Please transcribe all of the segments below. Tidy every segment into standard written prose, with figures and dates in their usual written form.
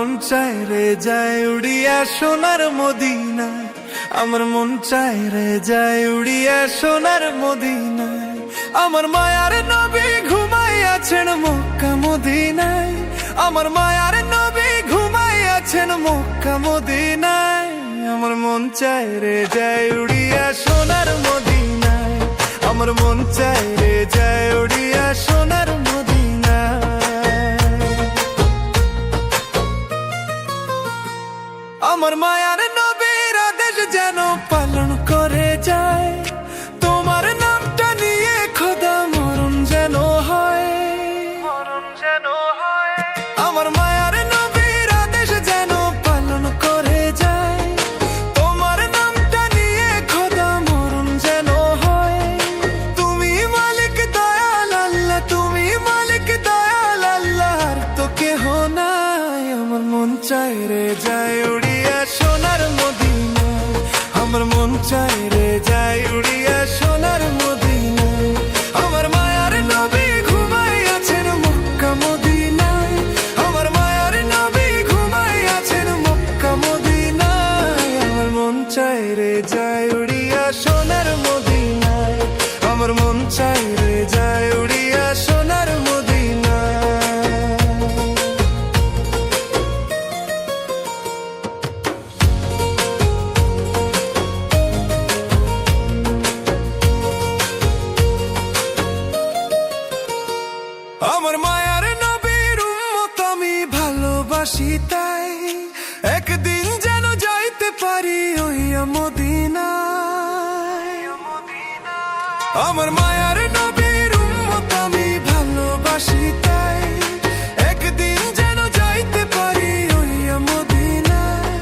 মন চায় রে যায় উড়িয়া সোনার মদিনায়, আমার মন চায় রে যায় উড়িয়া সোনার মদিনায়। আমার মায়ার নবী ঘুমাইয়াছেন মক্কা মদিনায়, আমার মায়ার নবী ঘুমাইয়াছেন মক্কা মদিনায়। আমার মন চায় রে যায় উড়িয়া সোনার মদিনায়, আমার মন চায় রে যায় উড়িয়া সোনার মদিনায়। আমার মায়ার নবীর আদেশ যেন পালন করে যায়, তোমার নামটা নিয়ে খোদা মরণ যেন হয়, মরণ যেন হয়। আমার মায়ার নবীর আদেশ যেন পালন করে যায়, তোমার নামটা নিয়ে খোদা মরণ যেন হয়। তুমি মালিক দয়াল আল্লাহ, তুমি মালিক দয়াল আল্লাহ, আর তো কেহ নাই। আমার মন চায় রে যায় উড়িয়া সোনার মদিনায়, আমার মন চায় রে যায় উড়িয়া সোনার মদিনায়। আমার মায়ার নবী ঘুমাইয়াছেন মক্কা মদিনায়, আমার মায়ার নবী ঘুমাইয়াছেন মক্কা মদিনায়। আমার মন চায় রে যায় উড়িয়া সোনার মদিনায়, আমার মন চায় রে যায় উড়িয়া সোনার মদিনায়। আমার মায়ার নবীর উম্মত আমি ভালোবাসি তাই, একদিন যেন যাইতে পারি ওইয়া মদিনায়। আমার মায়ার নবীর উম্মত আমি ভালোবাসি তাই, একদিন যেন যাইতে পারি ওইয়া মদিনায়।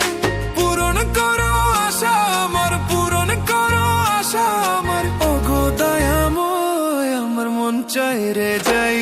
পূরণ করো আশা আমার, পূরণ করো আশা আমার, ওগো দয়াময়। আমার মন চায় রে যায়